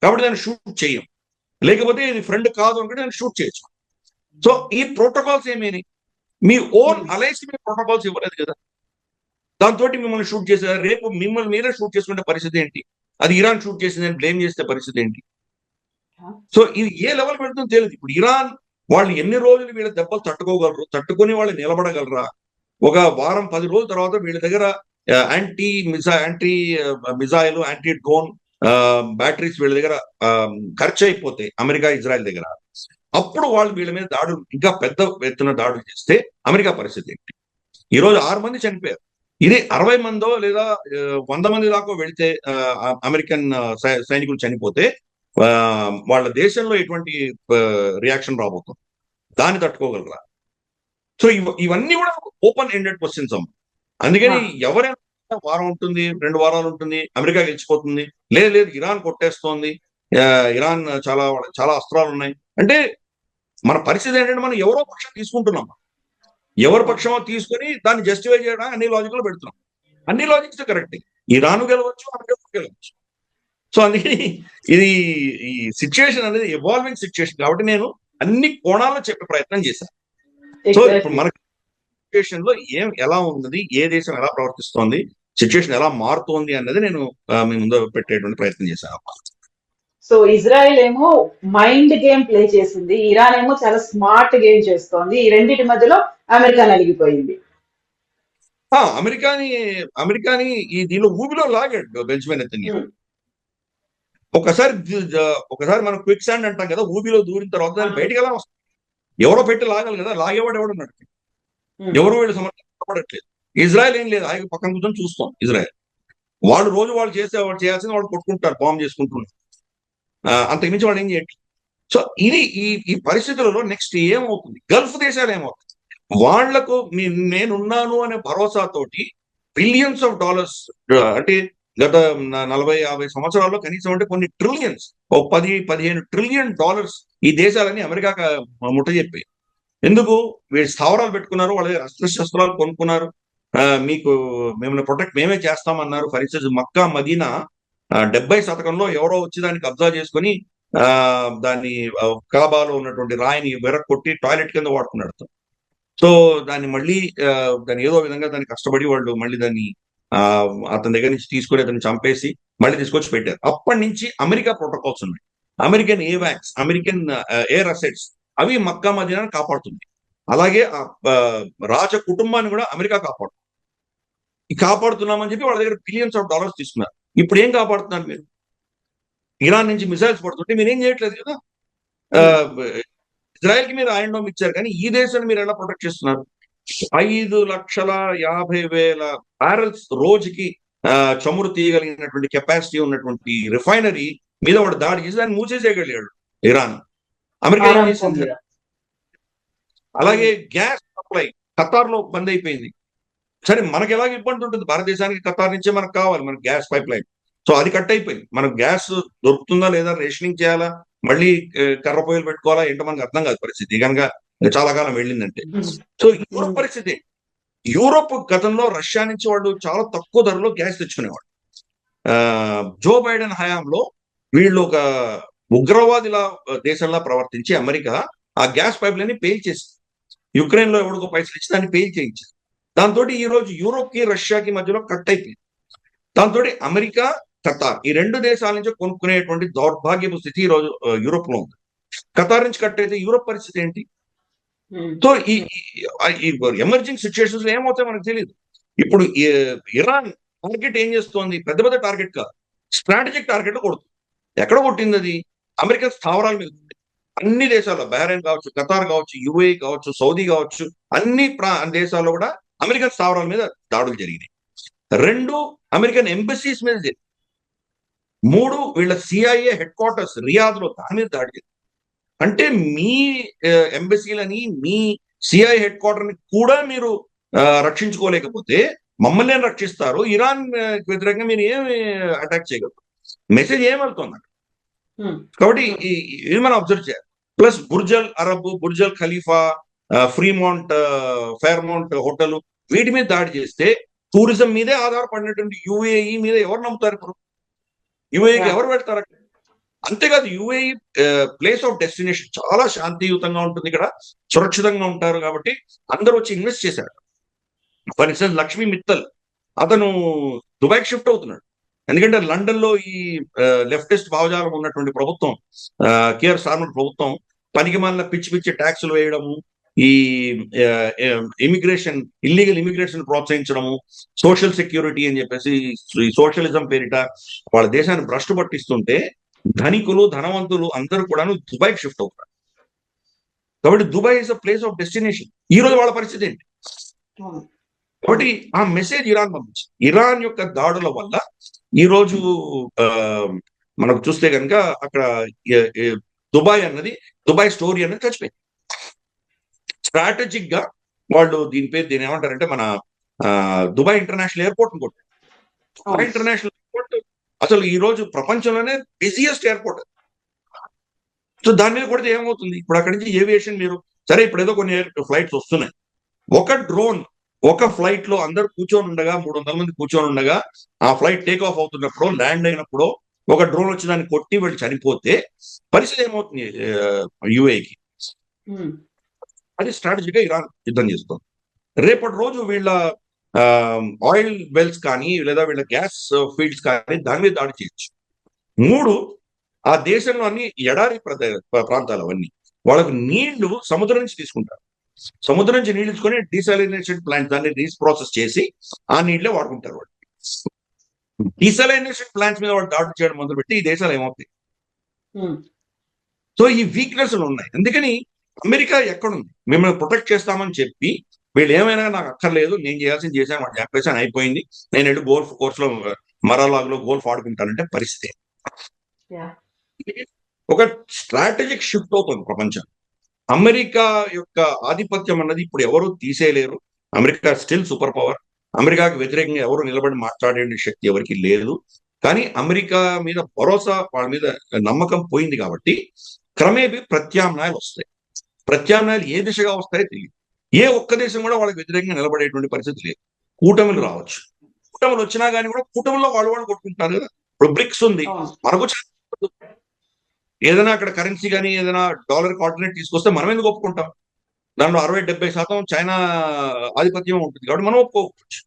కాబట్టి దాన్ని షూట్ చేయం. లేకపోతే ఇది ఫ్రెండ్ కాదు అనుకుంటే దాన్ని షూట్ చేయొచ్చు. సో ఈ ప్రోటోకాల్స్ ఏమేమి? మీ ఓన్ అలైన్స్ మీ ప్రోటోకాల్స్ ఇవ్వలేదు కదా, దాంతో మిమ్మల్ని షూట్ చేశారు. రేపు మిమ్మల్ని మీరే షూట్ చేసుకునే పరిస్థితి ఏంటి? అది ఇరాన్ షూట్ చేసిందని బ్లేమ్ చేస్తే పరిస్థితి ఏంటి? సో ఇది ఏ లెవెల్ పెడుతుందో తెలియదు. ఇప్పుడు ఇరాన్ వాళ్ళు ఎన్ని రోజులు వీళ్ళ దెబ్బలు తట్టుకోగలరు, తట్టుకొని వాళ్ళు నిలబడగలరా? ఒక వారం 10 రోజుల తర్వాత వీళ్ళ దగ్గర anti missile, anti drone batteries వీళ్ళ దగ్గర ఖర్చు అయిపోతాయి అమెరికా ఇజ్రాయెల్ దగ్గర. అప్పుడు వాళ్ళు వీళ్ళ మీద దాడులు, ఇంకా పెద్ద ఎత్తున దాడులు చేస్తే అమెరికా పరిస్థితి ఏంటి? ఈ రోజు 6 మంది చనిపోయారు. ఇది 60 మందో లేదా 100 మంది దాకా వెళితే అమెరికన్ సైనికులు చనిపోతే వాళ్ళ దేశంలో ఎటువంటి రియాక్షన్ రాబోతుంది? దాన్ని తట్టుకోగలరా? సో ఇవన్నీ కూడా ఓపెన్ ఎండెడ్ క్వశ్చన్స్ అమ్మ. అందుకని ఎవరైనా వారం ఉంటుంది, 2 వారాలు ఉంటుంది, అమెరికా గెలిచిపోతుంది, లేదు ఇరాన్ కొట్టేస్తోంది, ఇరాన్ చాలా చాలా అస్త్రాలు ఉన్నాయి అంటే మన పరిస్థితి ఏంటంటే మనం ఎవరో పక్షం తీసుకుంటున్నాం. ఎవరి పక్షమో తీసుకొని దాన్ని జస్టిఫై చేయడానికి అన్ని లాజిక్లు పెడుతున్నాం. అన్ని లాజిక్స్ కరెక్ట్. ఇరాన్ గెలవచ్చు, అమెరికా గెలవచ్చు. సో అందుకని ఇది ఈ సిచ్యువేషన్ అనేది ఎవాల్వింగ్ సిచ్యువేషన్ కాబట్టి నేను అన్ని కోణాల్లో చెప్పే ప్రయత్నం చేశాను. సో ఇప్పుడు మన సిచ్యువేషన్ లో ఎలా ఉన్నది, ఏ దేశం ఎలా ప్రవర్తిస్తోంది, సిచ్యువేషన్ ఎలా మారుతోంది అన్నది నేను మీ ముందు పెట్టేటువంటి ప్రయత్నం చేశాను. సో ఇజ్రాయెల్ ఏమో మైండ్ గేమ్ ప్లే చేసింది, ఇరాన్ ఏమో చాలా స్మార్ట్ గేమ్ చేస్తోంది. ఈ రెండింటి మధ్యలో అమెరికా నలిగిపోయింది. అమెరికాని ఈ దీనిలో ఊబిలో లాగాడు బెంజమిన్ నెతన్యాహు. ఒకసారి మనం క్విక్ శాండ్ అంటాం కదా, ఊబిలో దూరిన తర్వాత దాన్ని బయటికి ఎలా వస్తుంది? ఎవరో పెట్టి లాగాలి కదా, లాగేవాడు ఎవడున్నాడు? ఎవరు వీళ్ళు సమర్థపడట్లేదు. ఇజ్రాయెల్ ఏం లేదు, ఆయన పక్కన కూర్చొని చూస్తాం. ఇజ్రాయెల్ వాళ్ళు చేయాల్సింది వాళ్ళు కొట్టుకుంటారు, బాంబు చేసుకుంటున్నారు, అంతకుమించి వాళ్ళు ఏం చేయట్లేదు. సో ఇది ఈ పరిస్థితులలో నెక్స్ట్ ఏమవుతుంది? గల్ఫ్ దేశాలు ఏమవుతుంది? వాళ్లకు నేనున్నాను అనే భరోసాతోటి బిలియన్స్ ఆఫ్ డాలర్స్, అంటే గత 40-50 సంవత్సరాల్లో కనీసం అంటే కొన్ని ట్రిలియన్స్, 10-15 ట్రిలియన్ డాలర్స్ ఈ దేశాలని అమెరికా ముట్టజెప్పాయి. ఎందుకు? వీళ్ళు స్థావరాలు పెట్టుకున్నారు, వాళ్ళ అస్త్రశస్త్రాలు కొనుక్కున్నారు, మీకు మిమ్మల్ని ప్రొటెక్ట్ మేమే చేస్తామన్నారు. ఫర్ ఇన్స్టెన్స్ మక్కా మదీనా 70 శతకంలో ఎవరో వచ్చి దాన్ని కబ్జా చేసుకుని దాన్ని కాబాలో ఉన్నటువంటి రాయిని వెరక్కొట్టి టాయిలెట్ కింద వాడుకున్నాడు. సో దాన్ని మళ్ళీ దాన్ని ఏదో విధంగా దాన్ని కష్టపడి వాళ్ళు మళ్ళీ దాన్ని అతని దగ్గర నుంచి తీసుకొని అతన్ని చంపేసి మళ్ళీ తీసుకొచ్చి పెట్టారు. అప్పటి నుంచి అమెరికా ప్రోటోకాల్స్ ఉన్నాయి, అమెరికన్ ఏవాక్స్, అమెరికన్ ఎయిర్ అసెట్స్, అవి మక్కా మదీనాను కాపాడుతుంది. అలాగే రాజ కుటుంబాన్ని కూడా అమెరికా కాపాడుతున్నామని చెప్పి వాళ్ళ దగ్గర బిలియన్స్ ఆఫ్ డాలర్స్ తీసుకున్నారు. ఇప్పుడు ఏం కాపాడుతున్నారు మీరు? ఇరాన్ నుంచి మిసైల్స్ పడుతుంటే మీరు ఏం చేయట్లేదు కదా. ఇజ్రాయెల్ కి మీరు ఐరన్ డోమ్ ఇచ్చారు, కానీ ఈ దేశాన్ని మీరు ఎలా ప్రొటెక్ట్ చేస్తున్నారు? 5,50,000 బ్యారెల్స్ రోజుకి చమురు తీయగలిగినటువంటి కెపాసిటీ ఉన్నటువంటి రిఫైనరీ మీద వాడు దాడి చేసి దాన్ని మూసేసేయగలిగాడు ఇరాన్. అమెరికా ఏం చేసింది? అలాగే గ్యాస్ సప్లై ఖతార్ లో బంద్ అయిపోయింది. సరే, మనకి ఎలాగ ఇబ్బంది ఉంటుంది? భారతదేశానికి ఖతార్ నుంచే మనకు కావాలి, మనకి గ్యాస్ పైప్ లైన్. సో అది కట్ అయిపోయింది. మనకు గ్యాస్ దొరుకుతుందా లేదా, రేషనింగ్ చేయాలా, మళ్ళీ కర్ర పొయ్యిలు పెట్టుకోవాలా, ఏంటో మనకు అర్థం కాదు పరిస్థితి కనుక చాలా కాలం వెళ్ళిందంటే. సో యూరోప్ పరిస్థితి, యూరోప్ గతంలో రష్యా నుంచి వాళ్ళు చాలా తక్కువ ధరలో గ్యాస్ తెచ్చుకునేవాడు. జో బైడెన్ హయాంలో వీళ్ళు ఒక ఉగ్రవాదిలా దేశంలా ప్రవర్తించి అమెరికా ఆ గ్యాస్ పైప్ లైన్ పేల్చేసి యుక్రెయిన్ లో ఎవరికో పైసలు ఇచ్చి దాన్ని పేల్ చేయించింది. దాంతో ఈ రోజు యూరోప్ కి రష్యాకి మధ్యలో కట్ అయిపోయింది. దాంతో అమెరికా, ఖతార్ ఈ 2 దేశాల నుంచి కొనుక్కునేటువంటి దౌర్భాగ్యపు స్థితి ఈ రోజు యూరోప్ లో ఉంది. ఖతార్ నుంచి కట్ అయితే యూరోప్ పరిస్థితి ఏంటి? సో ఈ ఎమర్జింగ్ సిచ్యువేషన్స్ లో ఏమవుతాయో మనకు తెలియదు. ఇప్పుడు ఇరాన్ టార్గెట్ ఏం చేస్తోంది? పెద్ద పెద్ద టార్గెట్ కాదు, స్ట్రాటజిక్ టార్గెట్ కొడుతుంది. ఎక్కడ కొట్టింది అది? అమెరికన్ స్థావరాల మీద. అన్ని దేశాల్లో, బహ్రెయిన్ కావచ్చు, ఖతార్ కావచ్చు, యుఏఈ కావచ్చు, సౌదీ కావచ్చు, అన్ని దేశాల్లో కూడా అమెరికన్ స్థావరాల మీద దాడులు జరిగినాయి. 2 అమెరికన్ ఎంబసీస్ మీద జరిగింది. 3 వీళ్ళ CIA హెడ్ క్వార్టర్స్ రియాద్ లో, దాని మీద దాడి జరిగింది. అంటే మీ ఎంబసీలని, మీ CIA హెడ్ క్వార్టర్ ని కూడా మీరు రక్షించుకోలేకపోతే మమ్మల్ని రక్షిస్తారు, ఇరాన్ వ్యతిరేకంగా మీరు ఏమి అటాక్ చేయగలరు? మెసేజ్ ఏం వెళ్తుంది? కాబట్టి ఇది మనం అబ్జర్వ్ చేయాలి. ప్లస్ బుర్జల్ అరబ్, బుర్జల్ ఖలీఫా, ఫ్రీమౌంట్, ఫెయిర్మౌంట్ హోటల్, వీటి మీద దాడి చేస్తే టూరిజం మీదే ఆధారపడినటువంటి UAE మీద ఎవరు నమ్ముతారు? ఇప్పుడు UAEకి ఎవరు పెడతారు? అంతేకాదు, UAE ప్లేస్ ఆఫ్ డెస్టినేషన్ చాలా శాంతియుతంగా ఉంటుంది, ఇక్కడ సురక్షితంగా ఉంటారు కాబట్టి అందరూ వచ్చి ఇన్వెస్ట్ చేశారు. ఫర్ ఇన్స్టెన్స్ లక్ష్మీ మిత్తల్ అతను దుబాయ్కి షిఫ్ట్ అవుతున్నాడు. ఎందుకంటే లండన్ లో ఈ లెఫ్టిస్ట్ భావజాలం ఉన్నటువంటి ప్రభుత్వం, కేఆర్ స్టార్మర్ ప్రభుత్వం పనికిమాలిన పిచ్చి పిచ్చి ట్యాక్సులు వేయడము, ఈ ఇల్లీగల్ ఇమిగ్రేషన్ ప్రోత్సహించడము, సోషల్ సెక్యూరిటీ అని చెప్పేసి ఈ సోషలిజం పేరిట వాళ్ళ దేశాన్ని భ్రష్టు పట్టిస్తుంటే ధనికులు ధనవంతులు అందరూ కూడాను దుబాయ్కి షిఫ్ట్ అవుతారు. కాబట్టి Dubai is a place of destination. ఈ రోజు వాళ్ళ పరిస్థితి ఏంటి? కాబట్టి ఆ మెసేజ్ ఇరాన్ పంపించింది. ఇరాన్ యొక్క దాడుల వల్ల ఈ రోజు మనకు చూస్తే కనుక అక్కడ దుబాయ్ స్టోరీ అనేది చచ్చిపోయింది. స్ట్రాటజిక్ గా వాళ్ళు దీని ఏమంటారంటే మన దుబాయ్ ఇంటర్నేషనల్ ఎయిర్పోర్ట్ కొట్టారు. దుబాయ్ ఇంటర్నేషనల్ ఎయిర్పోర్ట్ అసలు ఈ రోజు ప్రపంచంలోనే బిజియెస్ట్ ఎయిర్పోర్ట్. సో దాని మీద కొడితే ఏమవుతుంది? ఇప్పుడు అక్కడి నుంచి ఏవియేషన్ మీరు సరే ఇప్పుడు ఏదో కొన్ని ఫ్లైట్స్ వస్తున్నాయి. ఒక డ్రోన్ ఒక ఫ్లైట్ లో అందరు కూర్చొని ఉండగా 300 మంది కూర్చొని ఉండగా ఆ ఫ్లైట్ టేక్ ఆఫ్ అవుతున్నప్పుడు ల్యాండ్ అయినప్పుడు ఒక డ్రోన్ వచ్చి దాన్ని కొట్టి వీళ్ళు చనిపోతే పరిస్థితి ఏమవుతుంది యుఏకి? అది స్ట్రాటజీగా ఇరాన్ యుద్ధం చేస్తుంది. రేపటి రోజు వీళ్ళ ఆయిల్ వెల్స్ కానీ లేదా వీళ్ళ గ్యాస్ ఫీల్డ్స్ కానీ దాని మీద దాడి చేయొచ్చు. 3 ఆ దేశంలో అన్ని ఎడారి ప్రాంతాలు అవన్నీ వాళ్ళకు నీళ్లు సముద్రం నుంచి తీసుకుంటారు. సముద్రం నుంచి నీళ్ళు తీసుకొని డీసాలినేషన్ ప్లాంట్ దాన్ని రీప్రాసెస్ చేసి ఆ నీళ్ళే వాడుకుంటారు. వాళ్ళు డీసాలినేషన్ ప్లాంట్స్ మీద వాళ్ళు దాడి చేయడం మొదలుపెట్టి ఈ దేశాలు ఏమవుతాయి? సో ఈ వీక్నెస్లు ఉన్నాయి. అందుకని అమెరికా ఎక్కడుంది? మిమ్మల్ని ప్రొటెక్ట్ చేస్తామని చెప్పి వీళ్ళు ఏమైనా నాకు అక్కర్లేదు, నేను చేయాల్సింది చేశాను, వాళ్ళు చెప్పేసాను, అయిపోయింది, నేను వెళ్ళి గోల్ఫ్ కోర్స్ లో మరాలాగ్లో గోల్ఫ్ ఆడుకుంటానంటే పరిస్థితి. ఒక స్ట్రాటజిక్ షిఫ్ట్ అవుతుంది ప్రపంచం. అమెరికా యొక్క ఆధిపత్యం అన్నది ఇప్పుడు ఎవరు తీసేయలేరు. America still super power. అమెరికాకు వ్యతిరేకంగా ఎవరు నిలబడి మాట్లాడే శక్తి ఎవరికి లేదు. కానీ అమెరికా మీద భరోసా, వాళ్ళ మీద నమ్మకం పోయింది కాబట్టి క్రమేపీ ప్రత్యామ్నాయాలు వస్తాయి. ప్రత్యామ్నాయాలు ఏ దిశగా వస్తాయో తెలియదు. ఏ ఒక్క దేశం కూడా వాళ్ళకి వ్యతిరేకంగా నిలబడేటువంటి పరిస్థితి లేదు. కూటమిలు రావచ్చు, కూటమిలు వచ్చినా కానీ కూడా కూటమిలో వాళ్ళు కొట్టుకుంటారు కదా. ఇప్పుడు బ్రిక్స్ ఉంది, మనకు ఏదైనా అక్కడ కరెన్సీ కానీ ఏదైనా డాలర్ ఆల్టర్నేట్ తీసుకొస్తే మనం ఎందుకు ఒప్పుకుంటాం? దాంట్లో 60-70% చైనా ఆధిపత్యం ఉంటుంది కాబట్టి మనం ఒప్పుకోవచ్చు.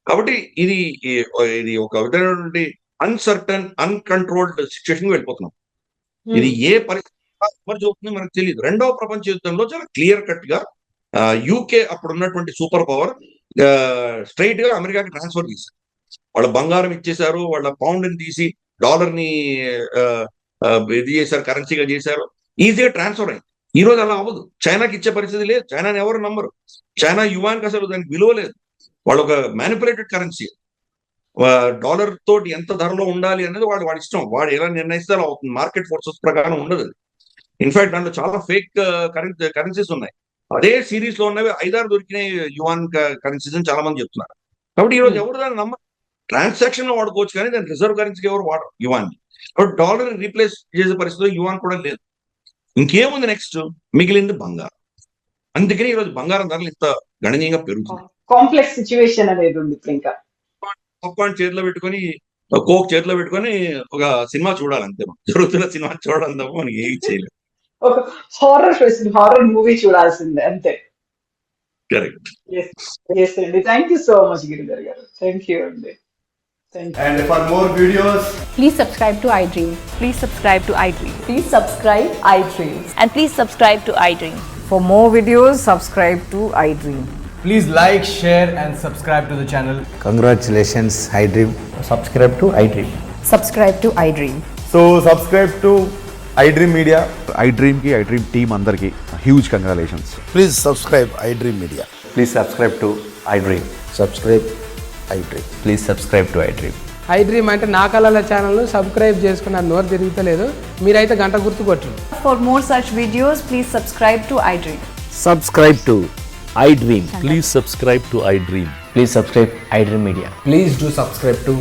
కాబట్టి ఇది ఒక విధమైనటువంటి అన్సర్టన్ అన్కంట్రోల్డ్ సిచ్యువేషన్ వెళ్ళిపోతున్నాం. ఇది ఏ పరిస్థితి చూస్తుంది మనకు తెలియదు. రెండవ ప్రపంచ యుద్ధంలో చాలా క్లియర్ కట్ గా యూకే అప్పుడు ఉన్నటువంటి సూపర్ పవర్ స్ట్రైట్ గా అమెరికాకి ట్రాన్స్ఫర్ చేశారు. వాళ్ళ బంగారం ఇచ్చేశారు, వాళ్ళ పౌండ్ ని తీసి డాలర్ ని ఇది చేశారు, కరెన్సీగా చేశారు, ఈజీగా ట్రాన్స్ఫర్ అయింది. ఈ రోజు అలా అవ్వదు. చైనాకి ఇచ్చే పరిస్థితి లేదు. చైనాని ఎవరు నమ్మరు. చైనా యువాన్కి అసలు దానికి విలువ లేదు. వాళ్ళు ఒక మ్యానిపులేటెడ్ కరెన్సీ. డాలర్ తోటి ఎంత ధరలో ఉండాలి అనేది వాడి ఇష్టం. వాడు ఎలా నిర్ణయిస్తే అలా అవుతుంది. మార్కెట్ ఫోర్సెస్ ప్రకారం ఉండదు. ఇన్ఫాక్ట్ దాంట్లో చాలా ఫేక్ కరెన్సీస్ ఉన్నాయి. అదే సిరీస్ లో ఉన్నవి 5-6 దొరికినాయి యువాన్ కరెన్సీస్ అని చాలా మంది చెప్తున్నారు. కాబట్టి ఈ రోజు ఎవరు దాన్ని నమ్మరు. ట్రాన్సాక్షన్ లో వాడుకోవచ్చు కానీ దాని రిజర్వ్ కరెన్సీకి ఎవరు వాడరు యువాన్ని. కాబట్టి డాలర్ రీప్లేస్ చేసే పరిస్థితిలో యువాన్ కూడా లేదు. ఇంకేముంది నెక్స్ట్? మిగిలింది బంగారం. అందుకని ఈరోజు బంగారం ధరలు ఇంత గణనీయంగా పెరుగుతుంది. కాంప్లెక్స్ సిచ్యువేషన్ అనేది ఉంది. ఇంకా పాప్కార్న్ చేతిలో పెట్టుకొని, కోక్ చేతిలో పెట్టుకొని ఒక సినిమా చూడాలి అంతే. జరుగుతున్న సినిమా చూడాలి తప్ప మనకి ఏమి చేయలేదు. ఒక హారర్ మూవీ చూడాల్సిందే అంతే. కరెక్ట్. ఎస్ అండి. Thank you so much Giridhar గారు. థ్యాంక్ యూ అండి. And for more videos, please subscribe to iDream. Please subscribe to iDream. Please subscribe iDream. And please subscribe to iDream. For more videos, subscribe to iDream. please like, share and subscribe to the channel. Congratulations, iDream. Subscribe to iDream. Subscribe to iDream. So subscribe to iDream Media. iDream ki iDream team andarki huge congratulations. Please subscribe iDream Media. Please subscribe to iDream. Subscribe iDream. Please subscribe to iDream. iDream అంటే నా కళల ఛానల్ను సబ్స్క్రైబ్ చేసుకున్న నోరు తిరుగుతలేదు. మీరైతే గంట గుర్తు కొట్టండి. For more such videos, please subscribe to iDream. Subscribe to iDream. Please subscribe to iDream. Please subscribe iDream Media. Please do subscribe to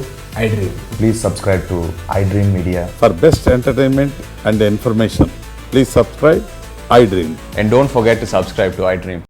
iDream. Please subscribe to iDream Media. For best entertainment and information, please subscribe iDream. And don't forget to subscribe to iDream.